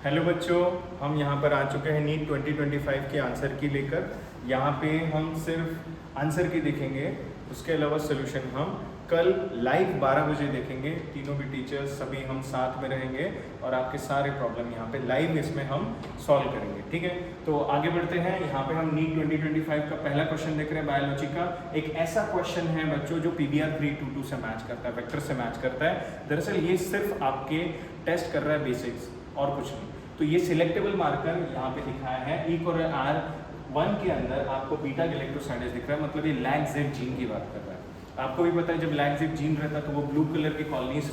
Hello बच्चों, हम यहाँ पर आ चुके हैं नीट 2025 के आंसर की लेकर। यहाँ पे हम सिर्फ आंसर की देखेंगे, उसके अलावा सोल्यूशन हम कल लाइव 12 बजे देखेंगे। तीनों भी टीचर्स सभी हम साथ में रहेंगे और आपके सारे प्रॉब्लम यहाँ पे लाइव इसमें हम सॉल्व करेंगे। ठीक है, तो आगे बढ़ते हैं। यहाँ पे हम नीट 2025 का पहला क्वेश्चन देख रहे हैं बायोलॉजी का। एक ऐसा क्वेश्चन है बच्चों जो PBR 322 से मैच करता है, वेक्टर से मैच करता है। दरअसल ये सिर्फ आपके टेस्ट कर रहा है बेसिक्स और कुछ नहीं। तो ये सिलेक्टेबल मार्कर यहाँ पे दिखाया है। ER1 के अंदर आपको बीटा गैलेक्टोसाइडेज दिख रहा है, मतलब ये लैग-जेड जीन की बात कर रहा है। आपको भी पता है जब लैग-जेड जीन रहता है तो वो ब्लू कलर की कॉलोनीज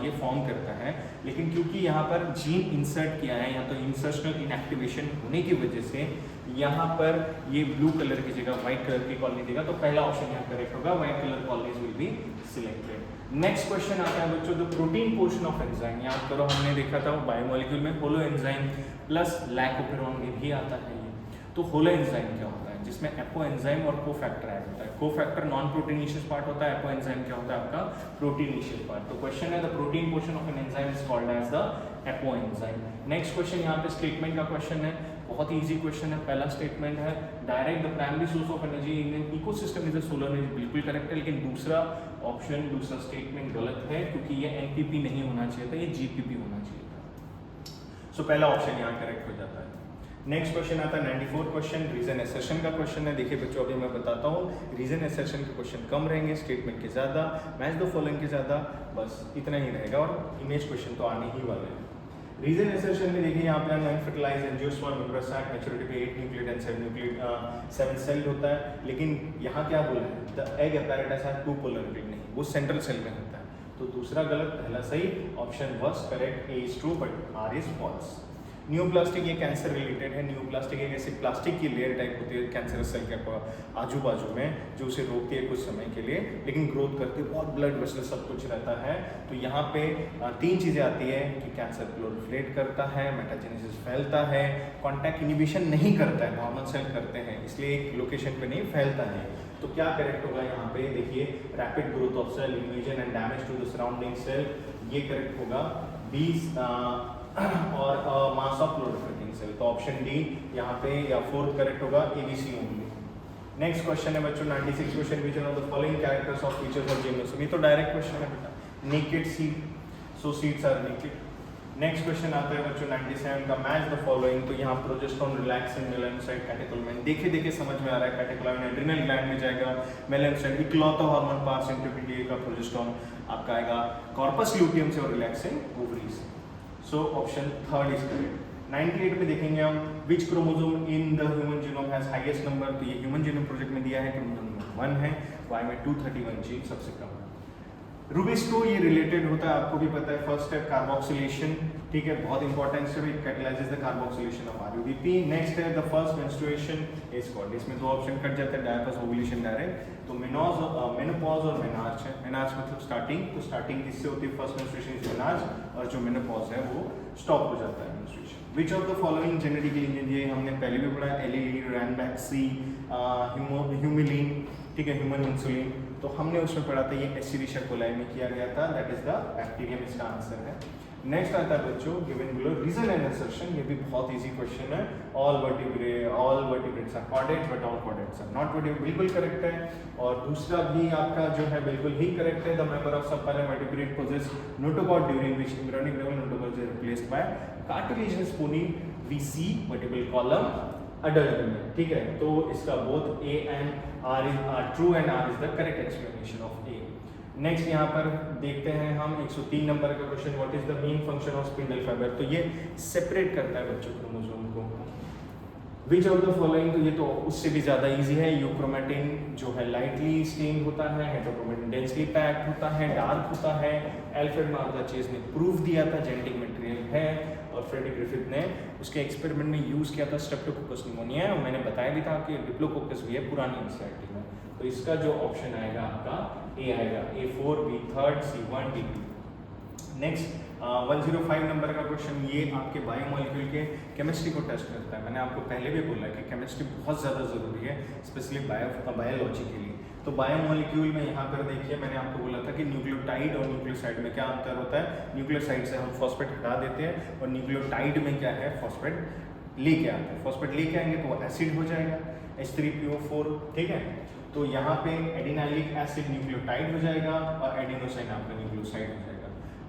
ये फॉर्म करता है, लेकिन क्योंकि यहाँ पर जीन इंसर्ट किया है या तो इंसर्शनल इनएक्टिवेशन होने की वजह से यहाँ पर ये ब्लू कलर की जगह व्हाइट कलर की कॉलोनी देगा। तो पहला ऑप्शन यहाँ करेक्ट होगा, white colour colonies will be selected. Next question आता है बच्चों, the protein portion of enzyme. याद करो हमने देखा था बायोमोलिक्यूल में होलो एंजाइम प्लस लैकोपेरोन में भी आता है ये। तो होलो एंजाइम क्या होता है, जिसमें एपो एंजाइम और कोफैक्टर ऐड होता है। कोफैक्टर नॉन प्रोटीनिशियस पार्ट होता है, एपो एंजाइम क्या होता है आपका प्रोटीनिशियस पार्ट। तो क्वेश्चन है the protein portion of an enzyme is called as the apo enzyme. Next question यहाँ पे स्टेटमेंट का क्वेश्चन है, बहुत ही इजी क्वेश्चन है। पहला स्टेटमेंट है direct the primary source of energy in an ecosystem is the solar energy. बिल्कुल करेक्ट है, लेकिन दूसरा ऑप्शन, दूसरा स्टेटमेंट गलत है क्योंकि ये NPP नहीं होना चाहिए था, ये GPP होना चाहिए था। सो पहला ऑप्शन यहाँ करेक्ट हो जाता है। नेक्स्ट क्वेश्चन आता है 94 क्वेश्चन, रीजन एसर्शन का क्वेश्चन है। देखिए बच्चों, अभी मैं बताता हूँ, रीजन एसर्शन के क्वेश्चन कम रहेंगे, स्टेटमेंट के ज़्यादा, मैच द फॉलोइंग के ज़्यादा, बस इतना ही रहेगा और इमेज क्वेश्चन तो आने ही वाले हैं। रीजन एसर्शन में देखिए यहाँ पे अनफर्टिलाइज्ड एंजियोस्पर्म मेम्ब्रोसाइट मैच्योरिटी पे 8 न्यूक्लियड एंड 7 सेल्ड होता है, लेकिन यहाँ क्या बोला है, the egg apparatus has 2 polar nuclei, नहीं, वो सेंट्रल सेल में होता है। तो दूसरा गलत, पहला सही। Option was correct, A is true but R is false। Neoplastic ये कैंसर रिलेटेड है। न्यूप्लास्टिक एक ऐसी प्लास्टिक की लेयर टाइप होती है कैंसरस सेल के आजू बाजू में, जो उसे रोकती है कुछ समय के लिए, लेकिन ग्रोथ करती है, बहुत ब्लड वेसल सब कुछ रहता है। तो यहाँ पे 3 चीज़ें आती है कि कैंसर प्रोलिफरेट करता है, मेटाजेनेसिस फैलता है, कॉन्टैक्ट इनिबिशन नहीं करता है, नॉर्मल सेल करते हैं, इसलिए एक लोकेशन पे नहीं फैलता है। तो क्या करेक्ट होगा यहाँ पे, देखिए rapid growth of cell, invasion and damage to the surrounding cell, ये करेक्ट होगा। 20 और मास ऑफ प्रोलिफरेटिंग सेल, तो ऑप्शन डी यहाँ पे या 4th करेक्ट होगा, ABC ओनली। नेक्स्ट क्वेश्चन है बच्चों 96 question, which of the following characters of features of gymnosperm. ये तो डायरेक्ट क्वेश्चन है बेटा, naked seed, so seeds are naked. Next question आता है बच्चों 97 का, मैच द फॉलोइंग। तो यहाँ प्रोजेस्टेरोन, रिलैक्सिन, मेलानोसाइट, कैटेकोलामिन। देखे समझ में आ रहा है, कैटेकोलामिन एड्रिनल ग्लैंड में जाएगा, मेलानोसाइट इकलौता हार्मोन पास इनटू PDA का प्रोजेस्टेरोन आपका आएगा कॉर्पस ल्यूटियम से और रिलैक्सिन ओवरी से। So option 3rd is correct. 98 में देखेंगे हम, which chromosome in the human genome has highest number. तो ये ह्यूमन जीनोम प्रोजेक्ट में दिया है, क्रोमोसोम नंबर 1 है, Y में 231 जीन सबसे कम है। रूबिक्स क्यूब ये रिलेटेड होता है, आपको भी पता है, फर्स्ट स्टेप कार्बोक्सिलेशन, ठीक है, बहुत important step, it catalyses the carboxylation of RUBP। Next है the first menstruation is called, इसमें 2 ऑप्शन कट जाते हैं, डायपर्स, ओवुलेशन, डायरेक्ट। तो मेनोपॉज और मेनार्च है। मेनार्च मतलब स्टार्टिंग, तो स्टार्टिंग किससे होती है, फर्स्ट मेंस्ट्रुएशन इज मेनार्च, और जो मेनोपॉज है वो स्टॉप हो जाता है menstruation. Which of the following genetically engineered, ये हमने पहले भी पढ़ा है, एलिलीन, रैनबैक्सी, ह्यूमिलीन, ठीक है, ह्यूमन इंसुलिन, तो हमने उसमें पढ़ा था, ये एस्चेरिशिया कोलाई में किया गया था, दैट इज द बैक्टीरियम, इसका आंसर है। नेक्स्ट आता है बच्चों given below, reason and assertion, ये भी बहुत इजी क्वेश्चन है। All vertebrates are chordates but all chordates are not vertebrate, बिल्कुल करेक्ट है। और दूसरा भी आपका जो है बिल्कुल ही करेक्ट है, the member of subphylum vertebrate possess notochord during which embryonic level notochord is replaced by cartilaginous spoony, we see vertebral column adult में, ठीक है। तो इसका both A and R is true and R is the correct explanation of A। Next यहाँ पर देखते हैं हम 103 नंबर का question, what is the main function of spindle fibre. तो ये सेपरेट करता है बच्चों क्रोमोसोम को। विच ऑफ द फॉलोइंग, तो ये तो उससे भी ज़्यादा इजी है। यूक्रोमेटिन जो है लाइटली स्टेन्ड होता है, हेटेरोक्रोमेटिन डेंसली पैक्ड होता है, डार्क होता है। एल्फ्रेड मार्दाचेज ने प्रूफ दिया था जेनेटिक मटेरियल है, और फ्रेडरिक ग्रिफिथ ने उसके एक्सपेरिमेंट में यूज़ किया था स्ट्रेप्टोकोकस निमोनिया, और मैंने बताया भी था कि डिप्लोकोकस भी है पुरानी एनसीईआरटी में। तो इसका जो ऑप्शन आएगा आपका A आएगा, A4, B 3rd, C1, D2। Next 105 number का क्वेश्चन, ये आपके बायोमोलिक्यूल के केमिस्ट्री को टेस्ट करता है। मैंने आपको पहले भी बोला कि केमिस्ट्री बहुत ज़्यादा ज़रूरी है, स्पेशली बायोलॉजी के लिए। तो बायोमोलिक्यूल में यहाँ पर देखिए मैंने आपको बोला था कि न्यूक्लियोटाइड और न्यूक्लियोसाइड में क्या अंतर होता है। न्यूक्लियोसाइड से हम फॉस्फेट हटा देते हैं और न्यूक्लियोटाइड में क्या है, फॉस्फेट लेके आते हैं। फॉस्फेट लेके आएंगे तो वो एसिड हो जाएगा H3PO4, ठीक है। तो यहाँ पे एडिनाइलिक एसिड न्यूक्लियोटाइड हो जाएगा और एडिनोसाइन आपका न्यूक्लियोसाइड हो जाएगा।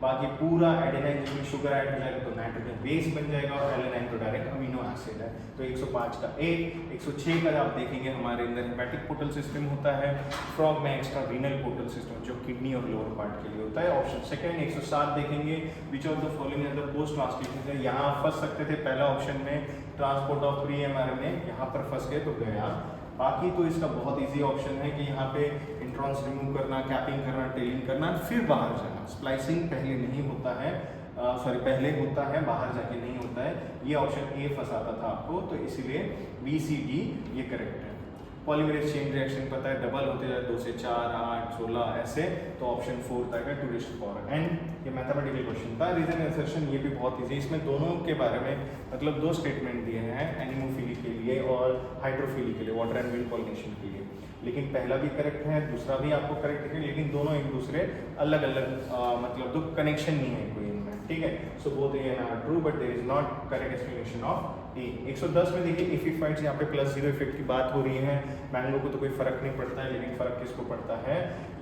बाकी पूरा एडेनाइन जिसमें शुगर ऐड हो जाएगा तो नाइट्रोजन बेस बन जाएगा और एलेनाइन तो डायरेक्ट अमीनो एसिड है। तो 105 का A, 106 का आप देखेंगे हमारे अंदर हेपेटिक पोर्टल सिस्टम होता है। फ्रॉग में एक्स्ट्रा रीनल पोर्टल सिस्टम जो किडनी और लोअर पार्ट के लिए होता है। ऑप्शन सेकंड 107 देखेंगे, which of the following is the post translation. यहाँ फंस सकते थे पहला ऑप्शन में ट्रांसपोर्ट ऑफ प्री mRNA, यहाँ पर फंस गए तो गया। बाकी तो इसका बहुत इजी ऑप्शन है कि यहाँ पे इंट्रॉन्स रिमूव करना, कैपिंग करना, टेलिंग करना, फिर बाहर जाना। स्प्लाइसिंग पहले नहीं होता है, पहले होता है, बाहर जाके नहीं होता है। ये ऑप्शन ए फंसाता था आपको, तो इसीलिए बी सी डी ये करेक्ट है। पॉलीमरेज चेन रिएक्शन पता है डबल होते जाए 2 से 4, 8, 16 ऐसे, तो ऑप्शन 4 आएगा 2⁴ ये मैथमेटिकल क्वेश्चन था। रीजन इंसर्शन ये भी बहुत इजी, इसमें दोनों के बारे में मतलब 2 स्टेटमेंट दिए हैं, एनिमोफिली के लिए और हाइड्रोफिली के लिए, वाटर एंड विंड पॉलिनेशन के लिए। लेकिन पहला भी करेक्ट है, दूसरा भी आपको करेक्ट है, लेकिन दोनों एक दूसरे अलग अलग मतलब तो कनेक्शन नहीं है कोई इनमें, ठीक है। So both A and R true but there is not correct explanation of A. 110 में देखिए इफ इफेक्ट्स, यहाँ पे +0 इफेक्ट की बात हो रही है। मैंगो को तो कोई फर्क नहीं पड़ता है, लेकिन फर्क किसको पड़ता है,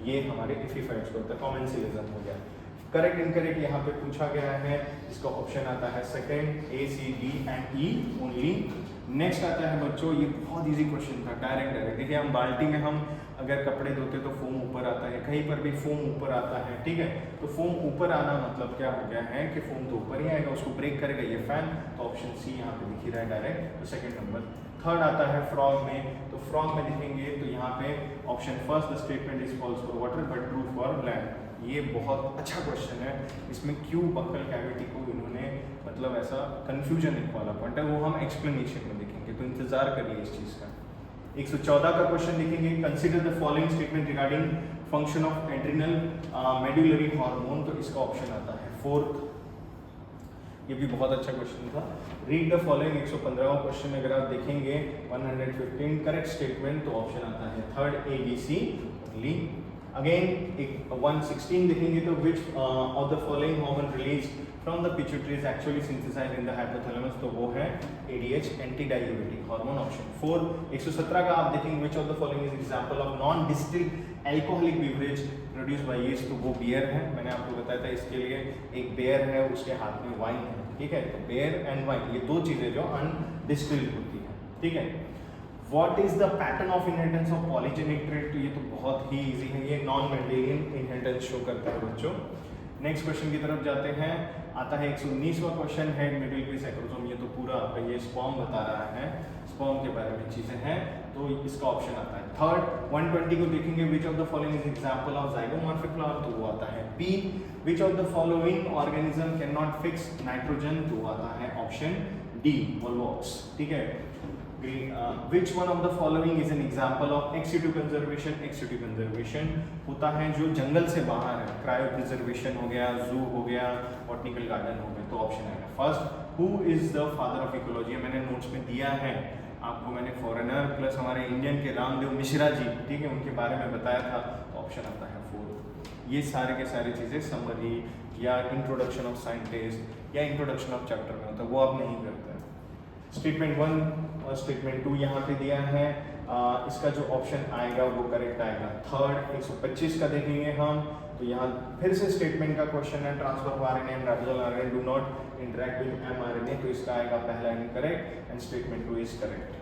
ये हमारे इफ इफेक्ट्स को होता है। कॉमेंसिलिज्म हो गया। करेक्ट इनकरेक्ट यहाँ पे पूछा गया है, इसका ऑप्शन आता है second, A, C, D and E only. Next आता है बच्चों, ये बहुत इजी क्वेश्चन था, डायरेक्ट। देखिए हम बाल्टी में हम अगर कपड़े धोते तो फोम ऊपर आता है, कहीं पर भी फोम ऊपर आता है, ठीक है। तो फोम ऊपर आना मतलब क्या हो गया है कि फोम तो ऊपर ही आएगा, उसको ब्रेक करेगा ये फैन। तो ऑप्शन सी यहाँ पे दिख ही रहा है डायरेक्ट, तो सेकंड नंबर। थर्ड आता है फ्रॉग में, तो फ्रॉग में देखेंगे तो यहाँ पे option first, the statement is false for water but true for land. ये बहुत अच्छा क्वेश्चन है। इसमें क्यों बक्कल कैविटी को इन्होंने मतलब ऐसा कंफ्यूजन एक वाला पॉइंट है, वो हम एक्सप्लेनेशन में देखेंगे, तो इंतजार करिए इस चीज का। 114 का क्वेश्चन देखेंगे, consider the following statement regarding function of adrenal medullary hormone. तो इसका ऑप्शन आता है फोर्थ, ये भी बहुत अच्छा क्वेश्चन था। रीड द फॉलोइंग 115वां क्वेश्चन अगर आप देखेंगे 115 करेक्ट स्टेटमेंट, तो ऑप्शन आता है third, A, B, C only. Again एक 116 देखेंगे तो which of the following hormone release from the pituitary is actually synthesised in the hypothalamus, तो वो है ADH, anti diuretic hormone, option 4। 117 का आप देखेंगे which of the following is example of non distilled alcoholic beverage produce by yeast, तो वो beer है। मैंने आपको बताया था इसके लिए, एक बेयर है उसके हाथ में वाइन है, ठीक है। तो बेयर एंड वाइन ये 2 चीजें जो अनडिस्टिल्ड होती है, ठीक है। What is the pattern of inheritance of polygenic trait, तो ये तो बहुत ही इजी है, ये नॉन मेंडेलियन इनहेरिटेंस शो करता है बच्चों। नेक्स्ट क्वेश्चन की तरफ जाते हैं, आता है 119वां क्वेश्चन है मिडिल पीस एक्रोसोम। ये तो पूरा आपका ये स्पर्म बता रहा है, स्पर्म के बारे में चीजें हैं, तो इसका ऑप्शन आता है थर्ड। 120 को देखेंगे, which of the following is example of zygomorphic flower, तो वो आता है B. Which of the following organism can not fix nitrogen, तो आता है ऑप्शन डी, वोल्वॉक्स, ठीक है। Which one of the following is an example of ex situ conservation. Ex situ conservation होता है जो जंगल से बाहर है, क्रायो प्रिजर्वेशन हो गया, जू हो गया, बॉटनिकल गार्डन हो गया, तो ऑप्शन है first. Who is the father of ecology, मैंने नोट्स में दिया है आपको, मैंने फॉरेनर प्लस हमारे इंडियन के रामदेव मिश्रा जी, ठीक है, उनके बारे में बताया था, तो ऑप्शन आता है 4। ये सारे के सारी चीजें समरी या इंट्रोडक्शन ऑफ साइंटिस्ट या इंट्रोडक्शन ऑफ चैप्टर में होता है, वो आप नहीं करते। स्टेटमेंट 1 और स्टेटमेंट 2 यहाँ पे दिया है, इसका जो ऑप्शन आएगा वो करेक्ट आएगा थर्ड। 125 का देखेंगे हम, तो यहाँ फिर से स्टेटमेंट का क्वेश्चन है, transfer of RNA and ribosomal RNA do not interact with mRNA, तो इसका आएगा पहला incorrect and statement 2 is correct.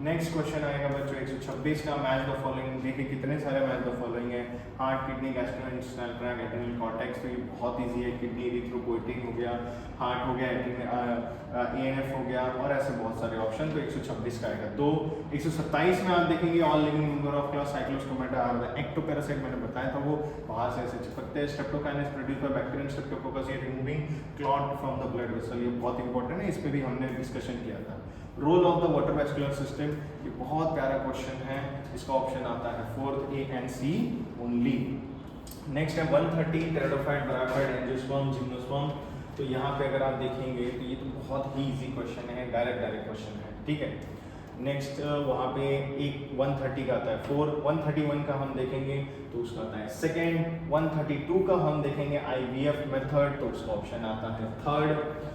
Next question आएगा बच्चों 126 का, मैच द फॉलोइंग। देखिए कितने सारे मैच द फॉलोइंग है, heart, kidney, gastrointestinal tract, adrenal cortex, तो ये बहुत इजी है। किडनी इरिथ्रोपोइटिन हो गया, हार्ट हो गया, ANF हो गया, और ऐसे बहुत सारे ऑप्शन, तो 126 का आएगा 2। 127 में आप देखेंगे all living member of class cyclostomata are the ectoparasite, मैंने बताया था वो बाहर से ऐसे चिपकते हैं। Streptokinase produce by bacterium streptococcus, ये removing clot from the blood vessel, ये बहुत इंपॉर्टेंट है, इस पे भी हमने डिस्कशन किया था। Role of the water vascular system, ये बहुत प्यारा क्वेश्चन है, इसका ऑप्शन आता है fourth, A and C only. Next है 130 टेरिडोफाइट, ब्रायोफाइट, एंजियोस्पर्म, जिम्नोस्पर्म, तो यहाँ पे अगर आप देखेंगे तो ये तो बहुत ही इजी क्वेश्चन है, डायरेक्ट क्वेश्चन है, ठीक है। नेक्स्ट वहाँ पे एक 130 का आता है 4, 131 का हम देखेंगे तो उसका आता है सेकेंड, 132 का हम देखेंगे IVF मेथड तो उसका ऑप्शन आता है थर्ड।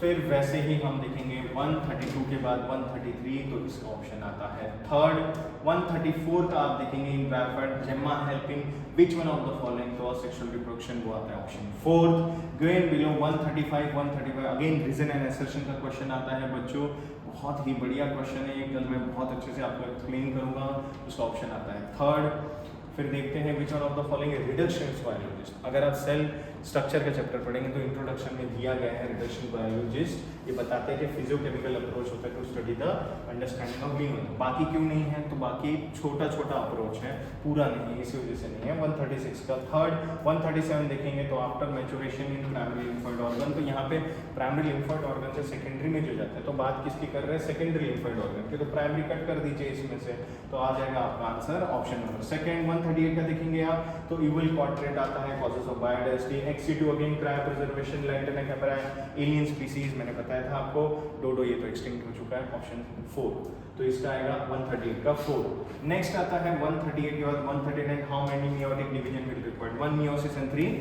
फिर वैसे ही हम देखेंगे 132 के बाद 133 तो इसका ऑप्शन आता है थर्ड। 134 का आप देखेंगे in bracket gemma helping which one of the following cross sexual reproduction वो आता है option fourth. Going below 135 again reason and assertion का क्वेश्चन आता है बच्चों, बहुत ही बढ़िया क्वेश्चन है ये, कल मैं बहुत अच्छे से आपको एक्सप्लेन करूंगा। उसका ऑप्शन आता है थर्ड। फिर देखते हैं विच one of the following reductions biologist. अगर आप सेल स्ट्रक्चर का चैप्टर पढ़ेंगे तो इंट्रोडक्शन में दिया गया है रिडक्शन बायोलॉजिस्ट, ये बताते हैं कि फिजियोकेमिकल अप्रोच होता है to study the understanding of living. बाकी क्यों नहीं है तो बाकी छोटा छोटा अप्रोच है, पूरा नहीं है, इसी वजह से नहीं है। 136 का थर्ड। 137 देखेंगे तो after maturation in primary lymphoid organ, तो यहाँ पे प्राइमरी लिम्फोइड ऑर्गन से सेकेंडरी में जो जाता है तो बात किसकी कर रहे हैं, सेकेंडरी लिम्फोइड ऑर्गन की, तो प्राइमरी कट कर दीजिए इसमें से तो आ जाएगा आपका आंसर ऑप्शन नंबर सेकेंड। 138 का देखेंगे आप तो इवल क्वाड्रेंट आता है causes of biodiversity. XC2 again cryo preservation, lantana camera, alien species मैंने बताया था आपको, डोडो ये तो एक्सटिंक्ट हो चुका है ऑप्शन 4, तो इसका आएगा 138 का 4। नेक्स्ट आता है 138 के बाद 139 how many meiotic division will required, 1 meiosis and 3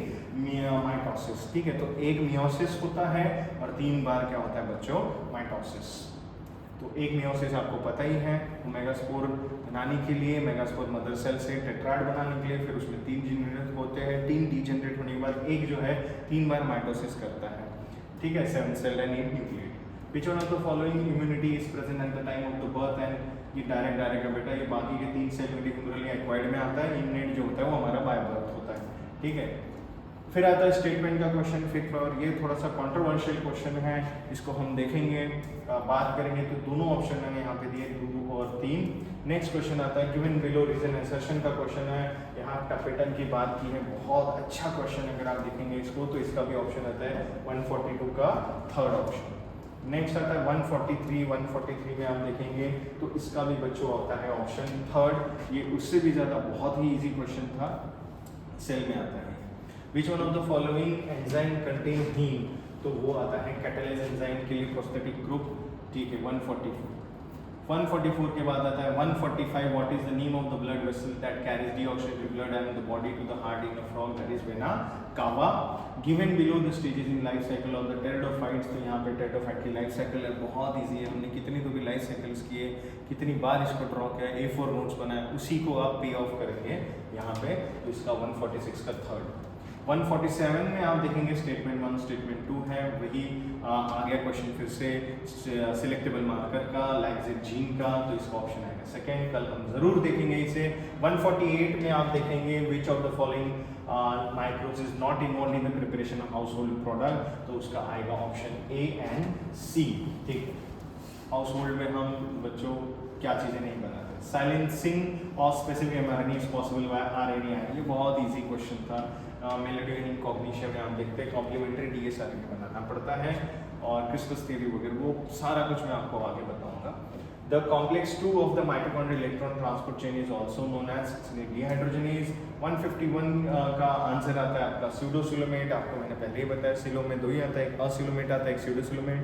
mitosis. ठीक है, तो एक मियोसिस होता है और 3 बार क्या होता है बच्चों, माइटोसिस। तो एक मियोसिस आपको पता ही है, मेगास्पोर बनाने के लिए, मेगास्पोर मदर सेल से टेट्राड बनाने के लिए, फिर उसमें 3 जनरेट होते हैं, 3 डीजनरेट होने के बाद एक जो है 3 बार माइटोसिस करता है। ठीक है, 7 cell and 8 nucleate. Which one of the following immunity is present at the time of the birth and ये डायरेक्ट है बेटा, ये बाकी के 3 सेल में ह्यूमरली एक्वायर्ड में आता है, इननेट जो होता है वो हमारा बाय बर्थ होता है। ठीक है, फिर आता है स्टेटमेंट का क्वेश्चन फिट फ्लावर, ये थोड़ा सा कंट्रोवर्शियल क्वेश्चन है, इसको हम देखेंगे बात करेंगे तो दोनों ऑप्शन मैंने यहाँ पे दिए 2 और 3। नेक्स्ट क्वेश्चन आता है गिवन बिलो रीजन असर्शन का क्वेश्चन है, यहाँ टपेटन की बात की है, बहुत अच्छा क्वेश्चन अगर आप देखेंगे इसको तो इसका भी ऑप्शन आता है 142 का थर्ड ऑप्शन। नेक्स्ट आता है 143 में आप देखेंगे तो इसका भी बच्चों आता है ऑप्शन थर्ड, ये उससे भी ज़्यादा बहुत ही इजी क्वेश्चन था, सेल में आता है। Which one of the following enzyme contain heme, तो वो आता है कैटालाइज एंजाइम के लिए प्रोस्थेटिक ग्रुप। ठीक है, 144 के बाद आता है 145 what is the name of the blood vessel that carries deoxygenated blood and the body to the heart in a frog, that is vena cava. Given below the stages in life cycle of the pteridophytes, तो यहाँ पे pteridophyte की life cycle है, बहुत easy है, हमने कितनी तो भी लाइफ साइकिल्स किए, कितनी बार इसको ड्रॉ किया, A4 नोट्स बनाए, उसी को आप पे ऑफ करेंगे यहाँ पे, तो इसका 146 का थर्ड। 147 में आप देखेंगे स्टेटमेंट 1 स्टेटमेंट 2 है, वही आ गया क्वेश्चन फिर से सिलेक्टेबल मार्कर का, लाइगेज जीन का, तो इसका ऑप्शन आएगा सेकेंड, कल हम जरूर देखेंगे इसे। 148 में आप देखेंगे which of the following microbes is not involve in the preparation of house hold product, तो उसका आएगा ऑप्शन A एंड C। ठीक है, हाउस होल्ड में हम बच्चों क्या चीज़ें नहीं बनाते, silencing of specific mRNA is possible by RNA, ये बहुत इजी क्वेश्चन था। मेलेटोनिन इन कॉग्निशन में आप देखते हैं कॉम्प्लीमेंट्री डीएसआरएनए बनाना पड़ता है, और क्रिस्पस थ्योरी वगैरह वो सारा कुछ मैं आपको आगे बताऊंगा। The complex 2 of the mitochondrial electron transport chain is also known as dehydrogenase. 151 का आंसर आता है आपका स्यूडोसिलोमेट, आपको मैंने पहले ही बताया, सिलो में 2 ही आता है, एक असिलोमेट आता है, एक स्यूडोसिलोमेट।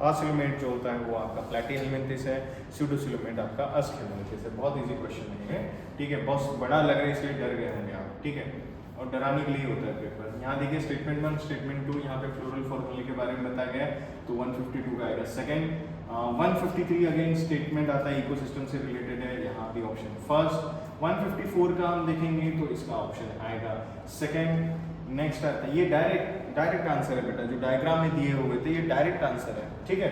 असिलोमेट जो होता है वो आपका प्लैटिहेलमिन्थेस है, स्यूडोसिलोमेट आपका अस्केलोमेंथिस है। बहुत इजी क्वेश्चन नहीं है, ठीक है, बहुत बड़ा लग रहा है इसलिए डर गए होंगे आप, ठीक है, और डराने के लिए होता है पेपर। यहाँ देखिए स्टेटमेंट 1 स्टेटमेंट 2, यहाँ पे फ्लोरल फॉर्मूले के बारे में बताया गया है, तो 152 का आएगा सेकेंड। 153 अगेन स्टेटमेंट आता है इकोसिस्टम से रिलेटेड है, यहाँ भी ऑप्शन फर्स्ट। 154 का हम देखेंगे तो इसका ऑप्शन आएगा सेकेंड। नेक्स्ट आता है, ये डायरेक्ट आंसर है बेटा, जो डायग्राम में दिए हुए थे ये डायरेक्ट आंसर है, ठीक है।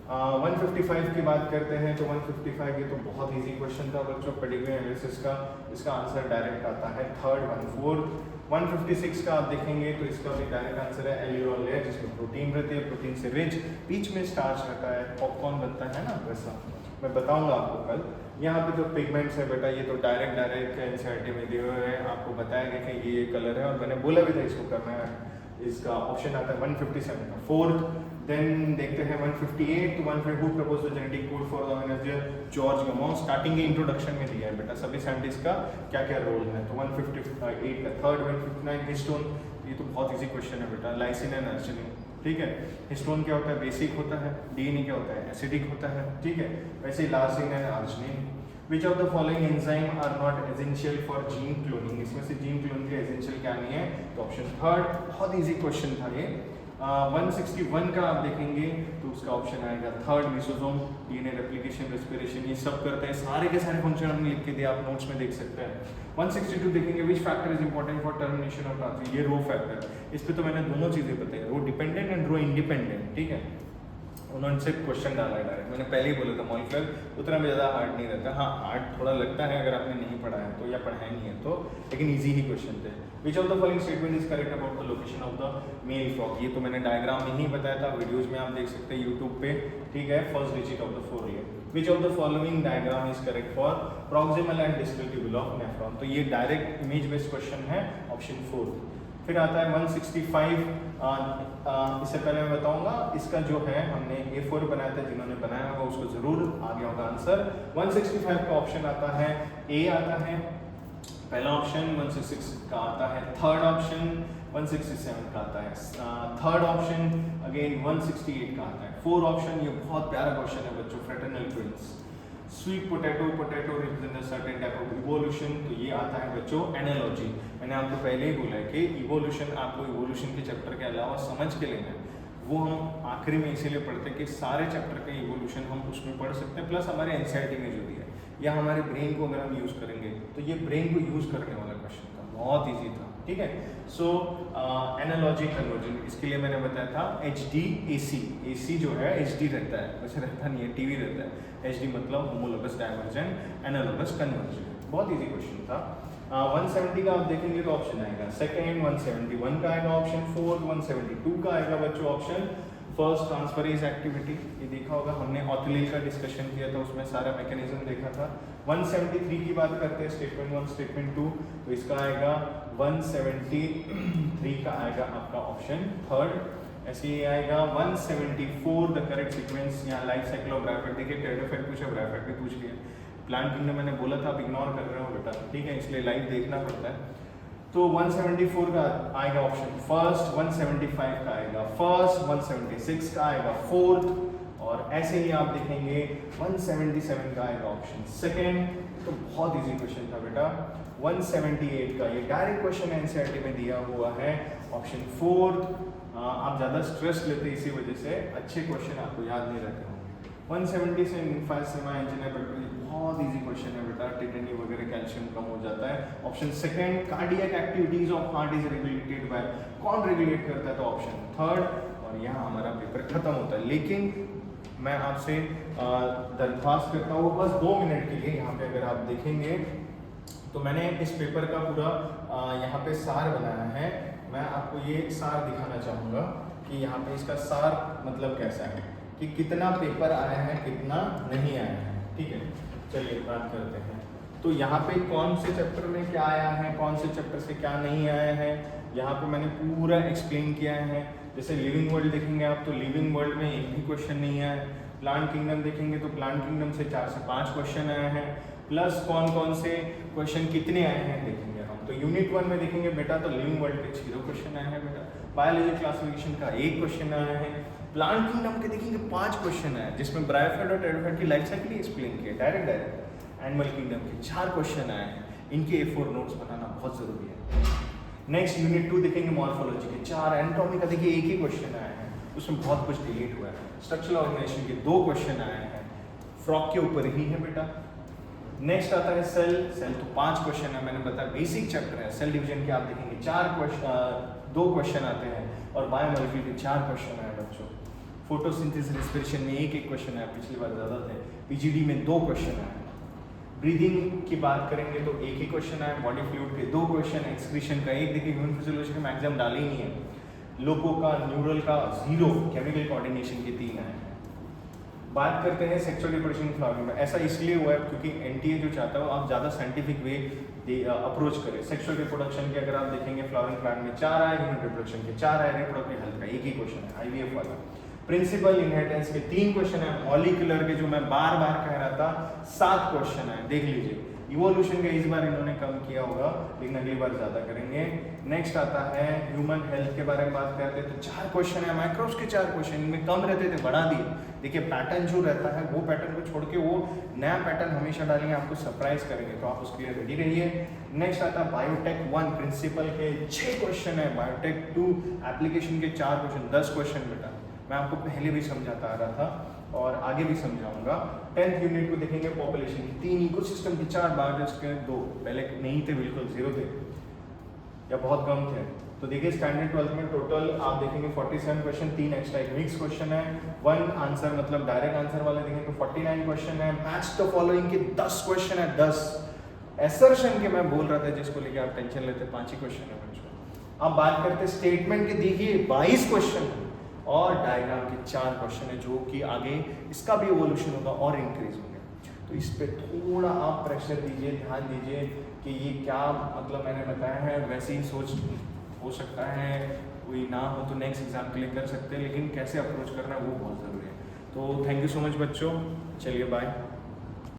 155 की बात करते हैं तो 155 ये तो बहुत इजी क्वेश्चन था बच्चों, पेडिग्री एनालिसिस का, इसका आंसर डायरेक्ट आता है थर्ड 14। 156 का आप देखेंगे तो इसका भी डायरेक्ट आंसर है एल्यूरोल लेयर, जिसमें प्रोटीन रहती है, प्रोटीन से रिच, बीच में स्टार्च रहता है, पॉपकॉर्न बनता है ना वैसा, मैं बताऊंगा आपको कल। यहाँ पे जो पिगमेंट्स है बेटा ये तो डायरेक्ट एनसीईआरटी में दिए हुए हैं, आपको बताया गया कि ये कलर है, और मैंने बोला भी था इसको करना है, इसका ऑप्शन आता है 157 का फोर्थ। देन देखते हैं 158 तो 158 who proposed the genetic code for the energy, George Gamow, starting के इंट्रोडक्शन में दिया है बेटा सभी साइंटिस्ट का क्या क्या रोल है, तो 158 का थर्ड। 159 हिस्टोन, ये तो बहुत इजी क्वेश्चन है बेटा, लाइसिन एंड अर्जिनिन, ठीक है। हिस्टोन क्या होता है? बेसिक होता है। डीएनए क्या होता है? एसिडिक होता है, ठीक है। वैसे लार्जिन है arginine. Which of the following enzyme are not essential for gene cloning? इसमें से जीन क्लोनिंग के एसेंशियल क्या नहीं है? तो ऑप्शन थर्ड, बहुत इजी क्वेश्चन था ये। 161 का आप देखेंगे तो उसका ऑप्शन आएगा थर्ड, लिसोसोम। डीएनए रेप्लिकेशन, रेस्पिरेशन, ये सब करते हैं। सारे के सारे फंक्शन हमने लिख के दिए, आप नोट्स में देख सकते हैं। 162 देखेंगे, which factor is important for termination of transfer? ये रो फैक्टर। इस पे तो मैंने दोनों चीजें बताई, रो डिपेंडेंट एंड रो इंडिपेंडेंट, ठीक है। उन्होंने से क्वेश्चन डाला है डायरेक्ट, मैंने पहले ही बोला था मॉलिक्यूलर उतना भी ज़्यादा हार्ड नहीं रहता। हाँ, हार्ड थोड़ा लगता है अगर आपने नहीं पढ़ा है तो, या पढ़ा नहीं है तो, लेकिन इजी ही क्वेश्चन थे। Which of the following statement is correct about the location of the male frog? ये तो मैंने डायग्राम में ही बताया था, वीडियोज में आप देख सकते हैं यूट्यूब पे, ठीक है। First digit of the four. Which of the following diagram is correct for proximal and distal tubule of nephron? तो ये डायरेक्ट इमेज बेस्ड क्वेश्चन है, ऑप्शन 4। फिर आता है 165। इससे पहले मैं बताऊंगा, इसका जो है हमने A4 बनाया था, जिन्होंने बनाया होगा उसको जरूर आ गया होगा आंसर। 165 का ऑप्शन आता है A आता है पहला ऑप्शन, 166 का आता है थर्ड ऑप्शन, 167 का आता है थर्ड ऑप्शन, अगेन 168 का आता है फोर्थ ऑप्शन। ये बहुत प्यारा क्वेश्चन है बच्चों, fraternal twins. Sweet potato represent a certain type of evolution, तो ये आता है बच्चों एनालॉजी। मैंने आपको पहले ही बोला है कि इवोल्यूशन आपको इवोल्यूशन के चैप्टर के अलावा समझ के लेना है। वो हम आखिरी में इसीलिए पढ़ते हैं कि सारे चैप्टर का इवोल्यूशन हम उसमें पढ़ सकते हैं, प्लस हमारे एनसीईआरटी में जो दिया है, या हमारे ब्रेन को अगर हम यूज़ करेंगे तो ये ब्रेन को यूज़ करने वाला क्वेश्चन था, बहुत ईजी था, ठीक है। सो एनालॉजी कन्वर्जन, इसके लिए मैंने बताया था HDAC। AC जो है HD रहता है, वैसे रहता नहीं है, TV रहता है। HD मतलब होमोलोगस डाइवर्जेंट, एनालॉगस कन्वर्जन, बहुत ईजी क्वेश्चन था। 170 का आप देखेंगे तो ऑप्शन आएगा सेकेंड, 171 का आएगा ऑप्शन फोर्थ, 172 का आएगा बच्चों ऑप्शन फर्स्ट ट्रांसफरेज एक्टिविटी। ये देखा होगा हमने ऑथोलिल का डिस्कशन किया था, उसमें सारा मैकेनिज्म देखा था। 173 की बात करते हैं, स्टेटमेंट 1 स्टेटमेंट 2, तो इसका आएगा 173 का आएगा आपका ऑप्शन थर्ड। ऐसे ही आएगा 174 द करेक्ट सीक्वेंस। यहाँ लाइफ साइकिल ऑफ ग्राफाइट, देखिए टेराफाइट पूछा, ग्राफाइट भी पूछ लिया। प्लांट किंगडम मैंने बोला था, आप इग्नोर कर रहे हो बेटा, ठीक है, इसलिए लाइव देखना पड़ता है। तो 174 का आएगा ऑप्शन फर्स्ट, 175 का आएगा फर्स्ट, 176 का आएगा फोर्थ, और ऐसे ही आप देखेंगे 177 का आएगा ऑप्शन सेकेंड। तो बहुत इजी क्वेश्चन था बेटा। 178 का ये डायरेक्ट क्वेश्चन एनसीईआरटी में दिया हुआ है, ऑप्शन फोर्थ। आप ज़्यादा स्ट्रेस लेते इसी वजह से अच्छे क्वेश्चन आपको याद नहीं रहते होंगे। 170 से इन्फाइसेमा इंजीनियर, बहुत इजी क्वेश्चन है बेटा, टिटेनी वगैरह कैल्शियम कम हो जाता है। Option second, cardiac activities of heart is regulated by, कौन रेगुलेट करता है? तो ऑप्शन थर्ड। और यहाँ हमारा पेपर खत्म होता है। लेकिन मैं आपसे दरख्वास्त करता हूँ बस 2 मिनट के लिए, यहाँ पे अगर आप देखेंगे तो मैंने इस पेपर का पूरा यहाँ पे सार बनाया है। मैं आपको ये सार दिखाना चाहूँगा कि यहाँ पे इसका सार मतलब कैसा है, कि कितना पेपर आया है, कितना नहीं आया है, ठीक है। चलिए बात करते हैं। तो यहाँ पे कौन से चैप्टर में क्या आया है, कौन से चैप्टर से क्या नहीं आया है, यहाँ पे मैंने पूरा एक्सप्लेन किया है। जैसे लिविंग वर्ल्ड देखेंगे आप, तो लिविंग वर्ल्ड में एक भी क्वेश्चन नहीं आया है। प्लांट किंगडम देखेंगे तो प्लांट किंगडम से 4 से 5 क्वेश्चन आए हैं, प्लस कौन कौन से क्वेश्चन कितने आए हैं देखेंगे हम। तो यूनिट 1 में देखेंगे बेटा, तो लिविंग वर्ल्ड के 0 क्वेश्चन आए हैं बेटा। बायोलॉजी क्लासिफिकेशन का 1 क्वेश्चन आया है। प्लांट किंगडम के देखेंगे 5 क्वेश्चन है, जिसमें ब्रायोफाइट और टेरिडोफाइट की लाइफ साइकिल एक्सप्लेन किया डायरेक्ट। एनिमल किंगडम के 4 क्वेश्चन आए हैं, इनके A4 नोट्स बनाना बहुत जरूरी है। नेक्स्ट यूनिट 2 देखेंगे मॉर्फोलॉजी के 4, एनाटॉमी का देखिए 1 ही क्वेश्चन आया है, उसमें बहुत कुछ डिलीट हुआ है। स्ट्रक्चरल ऑर्गेनाइजेशन के 2 क्वेश्चन आए हैं, फ्रॉक के ऊपर ही है बेटा। नेक्स्ट आता है सेल तो 5 क्वेश्चन है, मैंने बताया बेसिक चैप्टर है। सेल डिवीजन के आप देखेंगे 2 क्वेश्चन आते हैं, और बायोमोलिक्यूल के 4 क्वेश्चन आए बच्चों। फोटोसिंथेसिस रेस्पिरेशन में 1 क्वेश्चन है, पिछली बार ज़्यादा थे। पीजीडी में 2 क्वेश्चन आए। ब्रीदिंग की बात करेंगे तो 1 ही क्वेश्चन आए। बॉडी फ्लूइड के 2 क्वेश्चन, एक्सक्रीशन का 1, देखिए ह्यूमन फिजियोलॉजी का मैक्सिमम डाले ही नहीं है। लोको का, न्यूरल का 0, केमिकल कोऑर्डिनेशन के 3 आए हैं। बात करते हैं सेक्सुअल रिप्रोडक्शन फ्लावरिंग में। ऐसा इसलिए हुआ है क्योंकि एनटीए जो चाहता है आप ज़्यादा साइंटिफिक वे अप्रोच करें। सेक्सुअल रिप्रोडक्शन के अगर आप देखेंगे फ्लावरिंग प्लांट में 4 आए, ह्यूमन रिप्रोडक्शन के 4 आए, रिप्रोडक्टिव हेल्थ का 1 ही क्वेश्चन है, आईवीएफ वाला। प्रिंसिपल इनहेरिटेंस के 3 क्वेश्चन है। मॉलिक्यूलर के जो मैं बार बार कह रहा था 7 क्वेश्चन है, देख लीजिए। इवोल्यूशन का इस बार इन्होंने कम किया होगा, लेकिन अगली बार ज़्यादा करेंगे। नेक्स्ट आता है ह्यूमन हेल्थ के बारे में बात करते हैं, तो 4 क्वेश्चन है, माइक्रोब्स के 4 क्वेश्चन, इनमें कम रहते थे बढ़ा दिए। देखिए पैटर्न जो रहता है वो पैटर्न को छोड़ के वो नया पैटर्न हमेशा डालेंगे, आपको सरप्राइज करेंगे, तो आप उसके लिए रेडी रहिए। नेक्स्ट आता है बायोटेक 1 प्रिंसिपल के 6 क्वेश्चन है, बायोटेक 2 एप्लीकेशन के 4 क्वेश्चन, 10 क्वेश्चन बेटा। मैं आपको पहले भी समझाता आ रहा था और आगे भी समझाऊंगा। 10th यूनिट को देखेंगे पॉपुलेशन की 3, इकोसिस्टम की 4, बायोटेक के 2, पहले नहीं थे, बिल्कुल 0 थे या बहुत कम थे। तो देखिए स्टैंडर्ड 12th में टोटल आप देखेंगे 47 क्वेश्चन, 3 एक्स्ट्रा एक मिक्स क्वेश्चन है, 1 आंसर मतलब डायरेक्ट आंसर वाले देखेंगे तो 49 क्वेश्चन है। मैच द फॉलोइंग के 10 क्वेश्चन है, 10 एसर्शन के मैं बोल रहा था जिसको लेके आप टेंशन लेते, 5 ही क्वेश्चन है बच्चों। अब बात करते स्टेटमेंट के, देखिए 22 क्वेश्चन है और डायग्राम के 4 क्वेश्चन है, जो कि आगे इसका भी इवोल्यूशन होगा और इंक्रीज होगा। तो इस पे थोड़ा आप प्रेशर दीजिए, ध्यान दीजिए कि ये क्या मतलब मैंने बताया है, वैसे ही सोच हो सकता है कोई ना हो तो नेक्स्ट एग्जाम के लिए कर सकते हैं, लेकिन कैसे अप्रोच करना है वो बहुत ज़रूरी है। तो थैंक यू सो मच बच्चों, चलिए बाय।